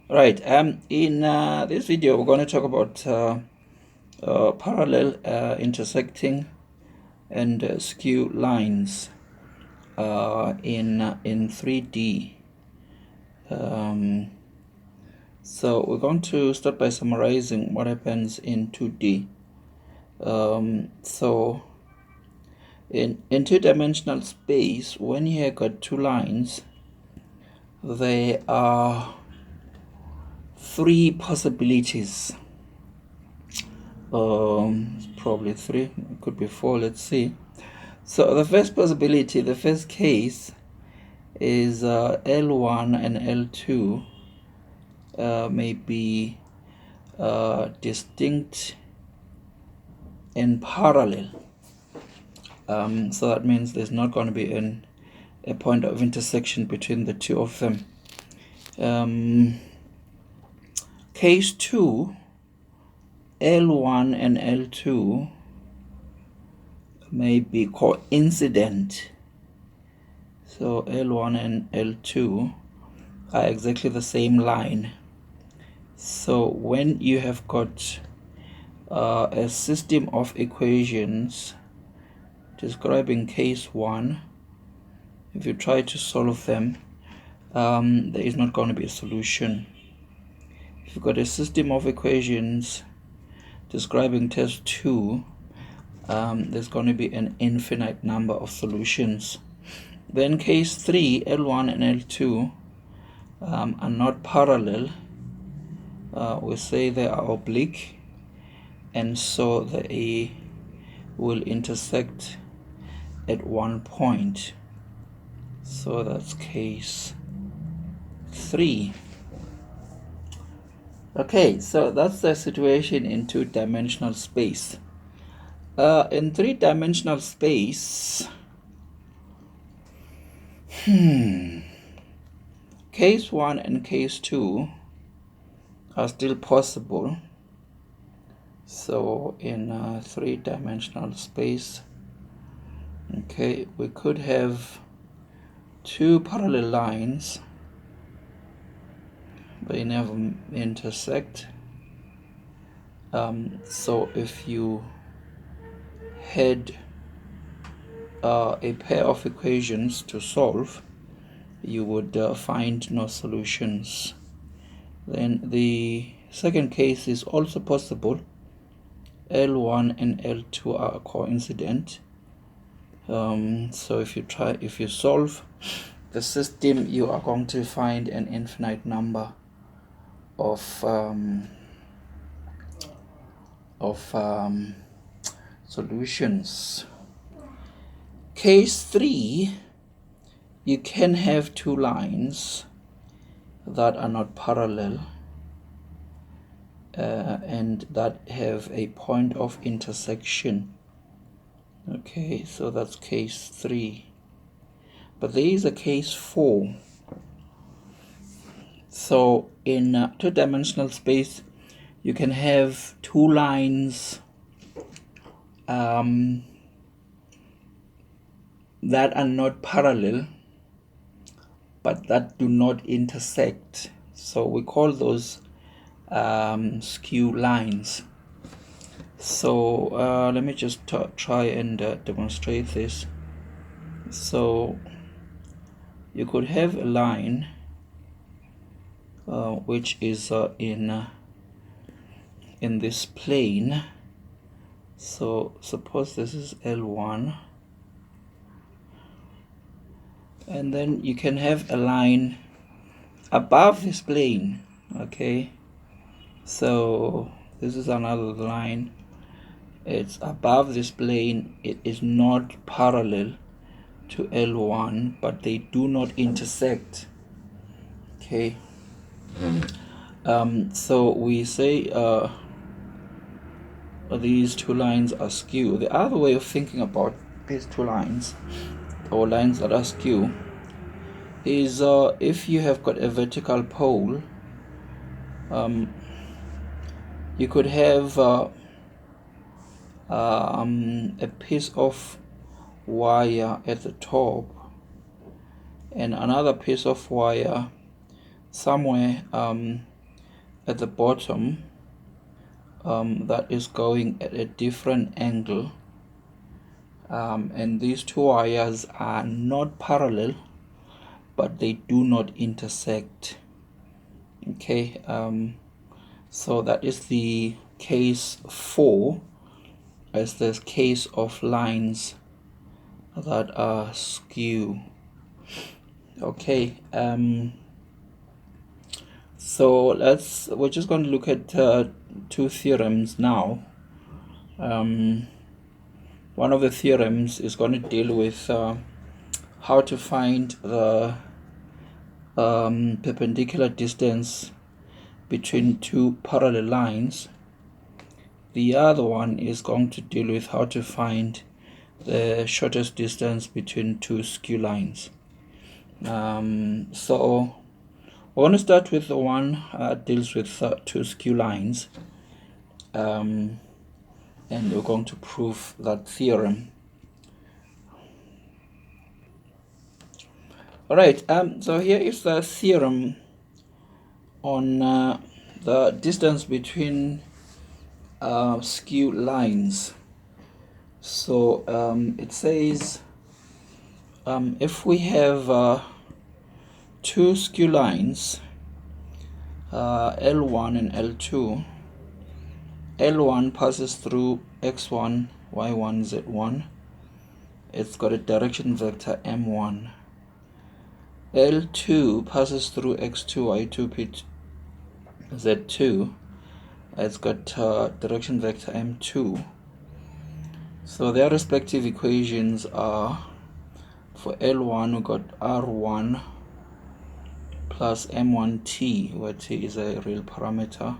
Right. In this video, we're going to talk about parallel, intersecting, and skew lines in 3D. So we're going to start by summarizing what happens in 2D. So in two-dimensional space, when you have got two lines, there are three possibilities. Probably three, it could be four, let's see. So the first possibility, the first case is L1 and L2 may be distinct and parallel. So that means there's not going to be a point of intersection between the two of them. Case 2, L1 and L2 may be coincident. So L1 and L2 are exactly the same line. So when you have got a system of equations describing case 1, if you try to solve them, there is not going to be a solution. If you've got a system of equations describing test 2, there's going to be an infinite number of solutions. Then case 3, L1 and L2 are not parallel. We say they are oblique, and so they will intersect at one point. So that's case 3. Okay, so that's the situation in two-dimensional space. In three-dimensional space, case 1 and case 2 are still possible. So in three-dimensional space, okay, we could have two parallel lines. They never intersect. So if you had a pair of equations to solve, you would find no solutions. Then the second case is also possible. L1 and L2 are coincident. So if you solve the system, you are going to find an infinite number of solutions. Case 3, you can have two lines that are not parallel and that have a point of intersection. Okay, so that's case 3. But there is a case 4. So in two-dimensional space, you can have two lines that are not parallel, but that do not intersect. So we call those skew lines. So let me just try and demonstrate this. So you could have a line which is in this plane. So suppose this is L1, and then you can have a line above this plane. Okay, so this is another line, it's above this plane, it is not parallel to L1, but they do not intersect. Okay, so we say these two lines are skew. The other way of thinking about these two lines, or lines that are skew, is if you have got a vertical pole, you could have a piece of wire at the top and another piece of wire somewhere at the bottom that is going at a different angle, and these two wires are not parallel, but they do not intersect. Okay, so that is the case 4 as the case of lines that are skew. Okay, so we're just going to look at two theorems now. One of the theorems is going to deal with how to find the perpendicular distance between two parallel lines. The other one is going to deal with how to find the shortest distance between two skew lines. So I want to start with the one that deals with two skew lines, and we're going to prove that theorem. Alright, so here is the theorem on the distance between skew lines. So it says if we have two skew lines, L1 and L2, L1 passes through x1, y1, z1. It's got a direction vector m1. L2 passes through x2, y2, p2, z2. It's got direction vector m2. So their respective equations are, for L1 we got r1 plus m1t, where t is a real parameter.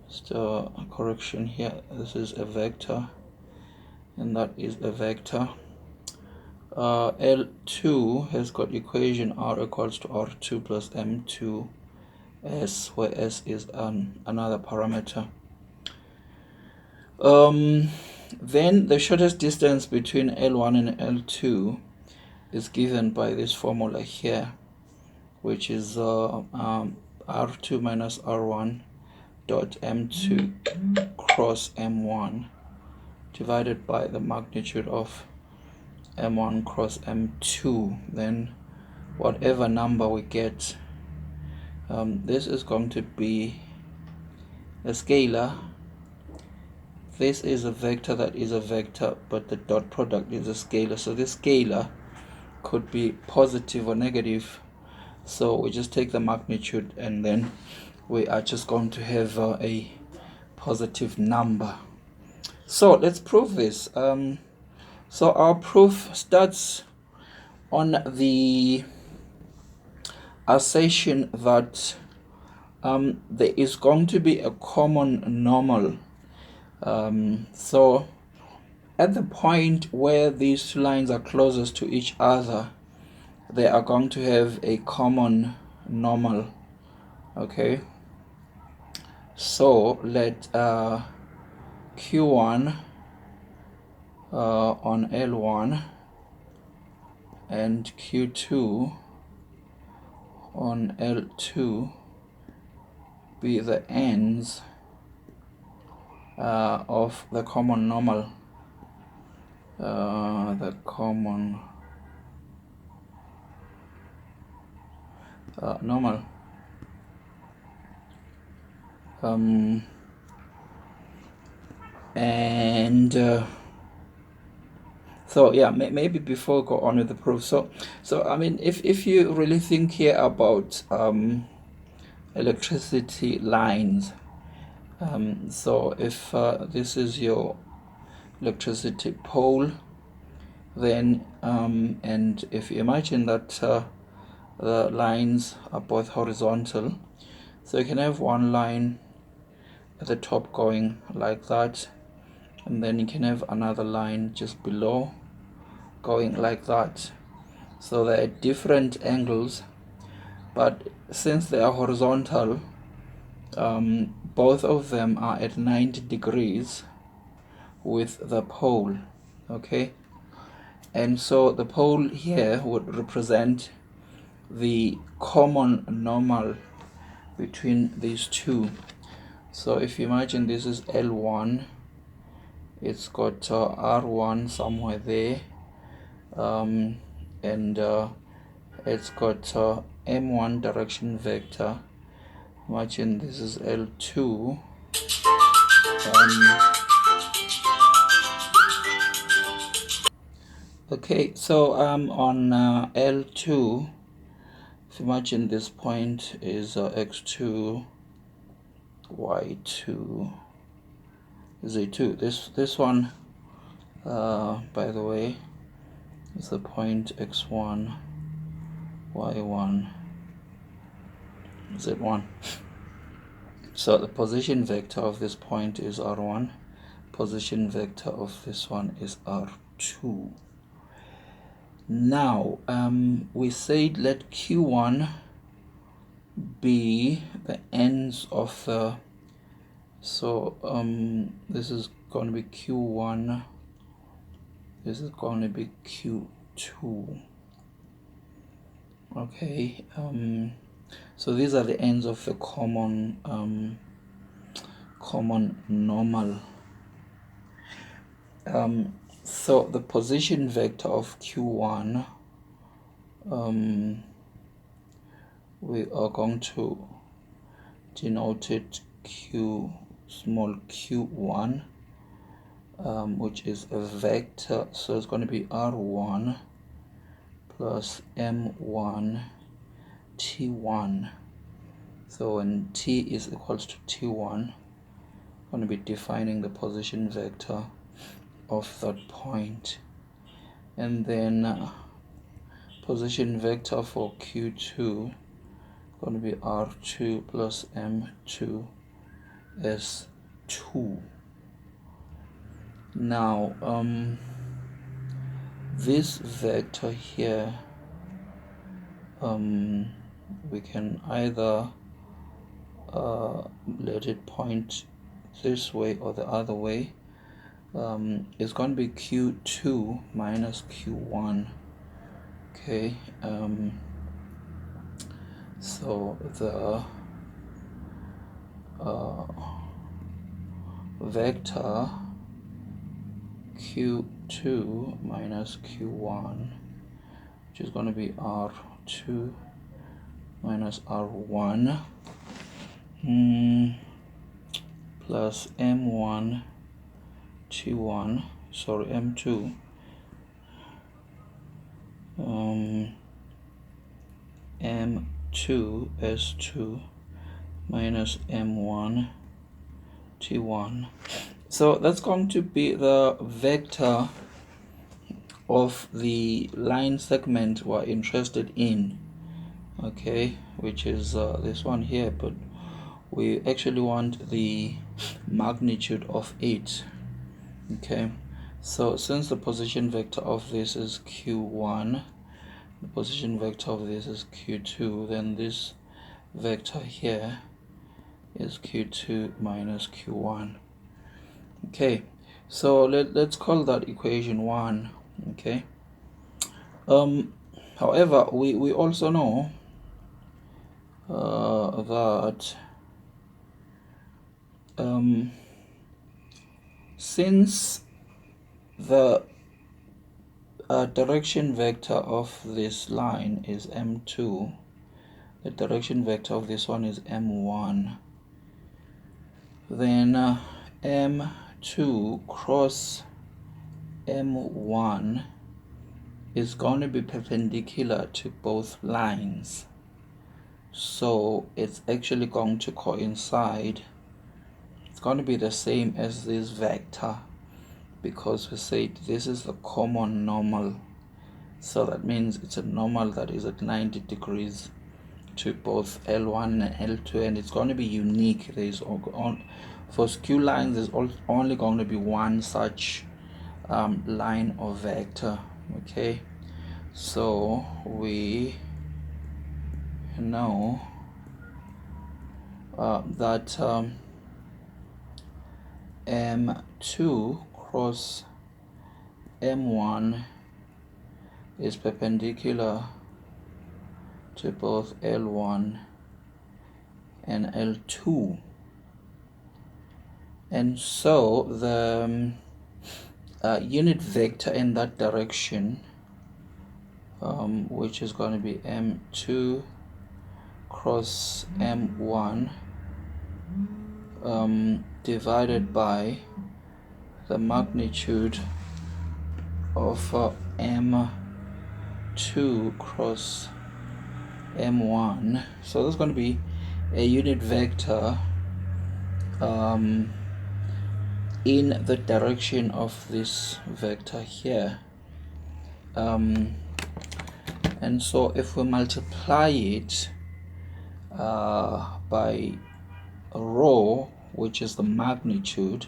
Just a correction here, this is a vector and that is a vector. L2 has got equation r equals to r2 plus m2 s, where s is another parameter. Then the shortest distance between L1 and L2 is given by this formula here, which is r2 minus r1 dot m2 cross m1 divided by the magnitude of m1 cross m2. Then whatever number we get, this is going to be a scalar. This is a vector, that is a vector, but the dot product is a scalar. So this scalar could be positive or negative. So we just take the magnitude and then we are just going to have a positive number. So let's prove this. So our proof starts on the assertion that there is going to be a common normal. So at the point where these two lines are closest to each other, they are going to have a common normal. Okay, so let Q1 on L1 and Q2 on L2 be the ends of the common normal. The common normal. And so yeah, maybe before we go on with the proof, so I mean, if you really think here about electricity lines, so if this is your electricity pole, then and if you imagine that the lines are both horizontal, so you can have one line at the top going like that, and then you can have another line just below going like that. So they are at different angles, but since they are horizontal, both of them are at 90 degrees with the pole. Okay, and so the pole here would represent the common normal between these two. So if you imagine this is L1, it's got R1 somewhere there, and it's got M1 direction vector. Imagine this is L2. Okay, so on L2, if you imagine this point is x2, y2, z2. This one, by the way, is the point x1, y1, z1. So the position vector of this point is r1. Position vector of this one is r2. Now we said let q1 be the ends of the, so this is going to be q1, this is going to be q2. Okay, so these are the ends of the common normal. So the position vector of q1, we are going to denote it small q1, which is a vector, so it's going to be r1 plus m1 t1. So when t is equals to t1, I'm going to be defining the position vector of that point, and then position vector for q2 going to be r2 plus m2 s2. Now this vector here, we can either let it point this way or the other way. It's going to be q2 minus q1. Okay, so the vector q2 minus q1, which is going to be r2 minus r1 plus m1 t1, sorry, m2 m2 s2 minus m1 t1. So that's going to be the vector of the line segment we're interested in, okay, which is this one here, but we actually want the magnitude of it. Okay, so since the position vector of this is q1, the position vector of this is q2, then this vector here is q2 minus q1. Okay, so let's call that equation 1. Okay, however, we also know that since the direction vector of this line is m2, the direction vector of this one is m1, then m2 cross m1 is going to be perpendicular to both lines, so it's actually going to coincide. It's going to be the same as this vector, because we said this is the common normal, so that means it's a normal that is at 90 degrees to both L1 and L2, and it's going to be unique. There's for skew lines, there's only going to be one such line or vector. Okay, so we know that M2 cross M1 is perpendicular to both L1 and L2, and so the unit vector in that direction, which is going to be M2 cross M1 divided by the magnitude of M2 cross M1. So there's going to be a unit vector in the direction of this vector here, and so if we multiply it by rho, which is the magnitude,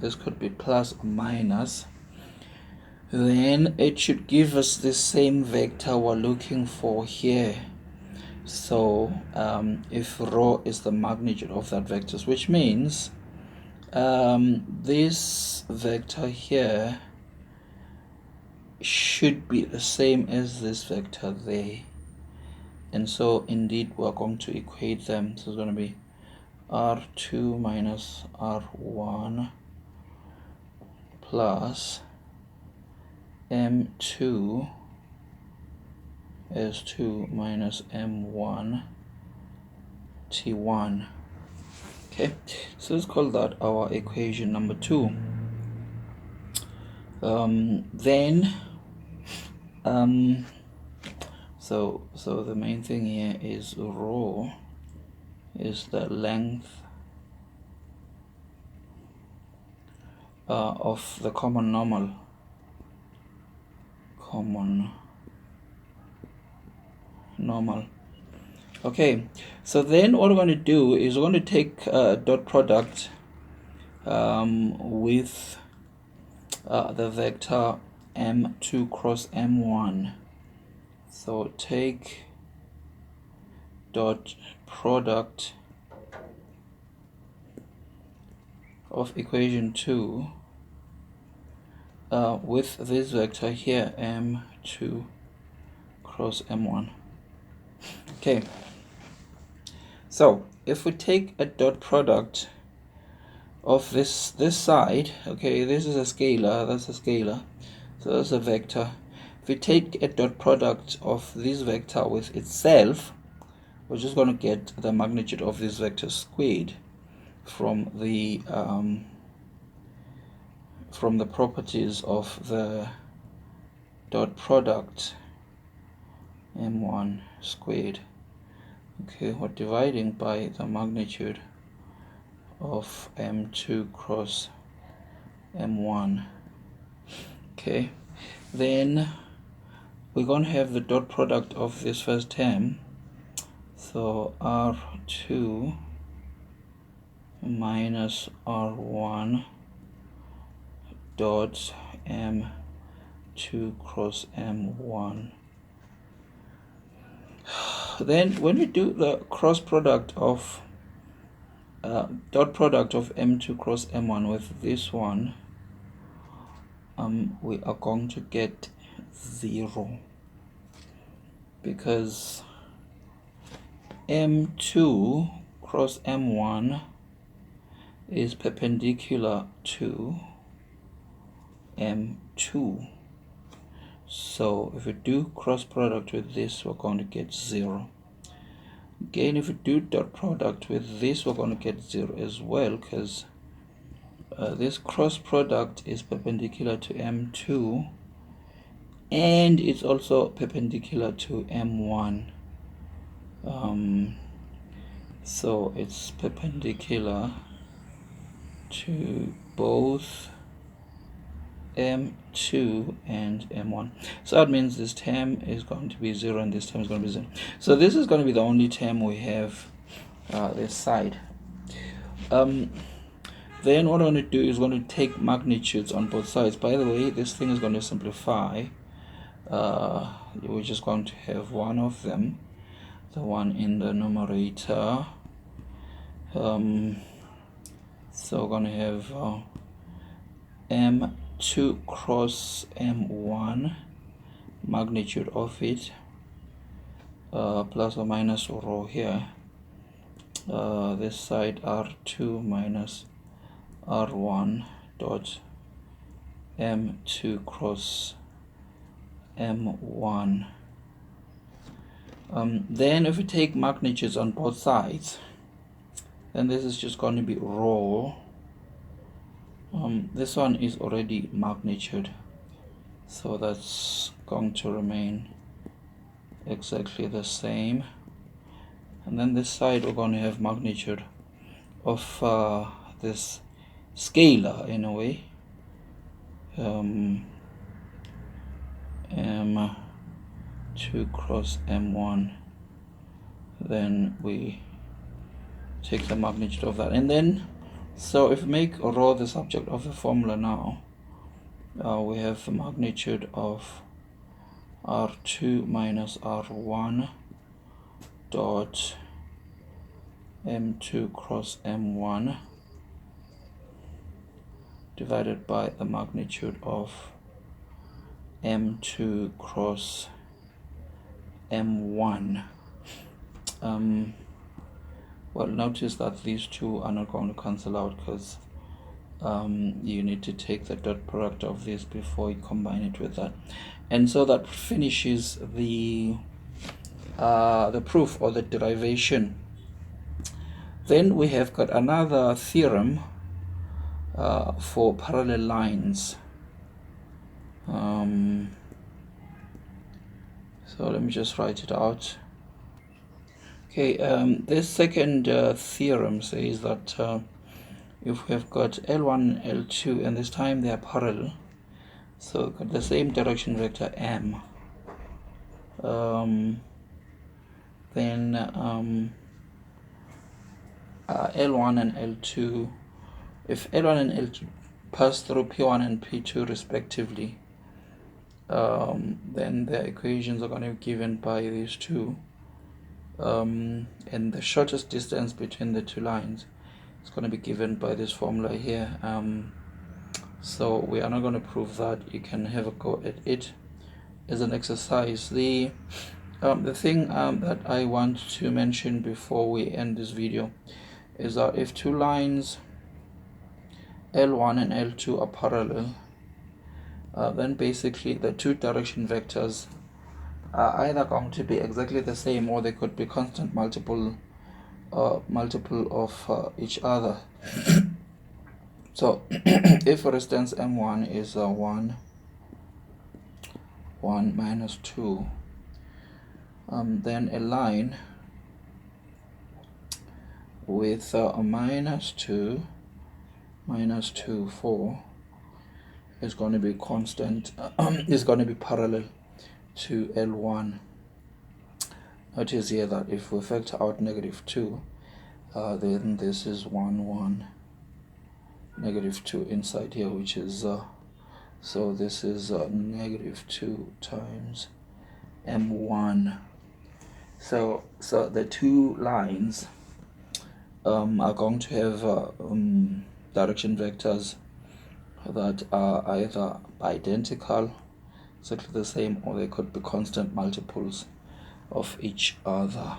this could be plus or minus, then it should give us the same vector we're looking for here. So if rho is the magnitude of that vector, which means this vector here should be the same as this vector there, and so indeed we're going to equate them. So it's going to be R2 minus R1 plus M2 S2 minus M1 T1. Okay, so let's call that our equation number 2. So the main thing here is rho is the length of the common normal. Okay, so then what we're going to do is we're going to take dot product with the vector M2 cross M1. So take dot product of equation 2 with this vector here, M2 cross M1. Okay, so if we take a dot product of this side, okay, this is a scalar, that's a scalar, so that's a vector. If we take a dot product of this vector with itself, we're just going to get the magnitude of this vector squared from the properties of the dot product M1 squared. Okay, we're dividing by the magnitude of M2 cross M1. Okay, then we're going to have the dot product of this first term, so R2 minus R1 dot M2 cross M1. Then when we do the cross product of dot product of M2 cross M1 with this one, we are going to get 0, because M2 cross M1 is perpendicular to M2. So if we do cross product with this, we're going to get 0. Again, if we do dot product with this, we're going to get 0 as well, because this cross product is perpendicular to M2 and it's also perpendicular to M1. So it's perpendicular to both M2 and M1. So that means this term is going to be 0 and this term is going to be 0. So this is going to be the only term we have this side. Then what I'm going to do is going to take magnitudes on both sides. By the way, this thing is going to simplify. We're just going to have one of them, the one in the numerator. So we're going to have M2 cross M1, magnitude of it, plus or minus row here. This side R2 minus R1 dot M2 cross M1. Then if we take magnitudes on both sides, then this is just going to be rho. This one is already magnitude, so that's going to remain exactly the same. And then this side we're going to have magnitude of this scalar in a way, M2 cross M1. Then we take the magnitude of that, and then so if we make rho the subject of the formula now, we have the magnitude of R2 minus R1 dot M2 cross M1 divided by the magnitude of M2 cross M1. Well, notice that these two are not going to cancel out, because you need to take the dot product of this before you combine it with that. And so that finishes the proof or the derivation. Then we have got another theorem for parallel lines. So let me just write it out. Okay, this second theorem says that if we have got L1 and L2 and this time they are parallel, so we've got the same direction vector M, then L1 and L2, if L1 and L2 pass through P1 and P2 respectively, then the equations are going to be given by these two, and the shortest distance between the two lines is going to be given by this formula here. So we are not going to prove that. You can have a go at it as an exercise. The thing that I want to mention before we end this video is that if two lines L1 and L2 are parallel, then basically the two direction vectors are either going to be exactly the same, or they could be constant multiple of each other. So if for instance M1 is 1 minus 2, then a line with minus 2, 4 is going to be constant, is going to be parallel to L1. Notice here that if we factor out -2, then this is 1, -2 inside here, which is so this is -2 times M1. So the two lines are going to have direction vectors that are either identical, exactly the same, or they could be constant multiples of each other.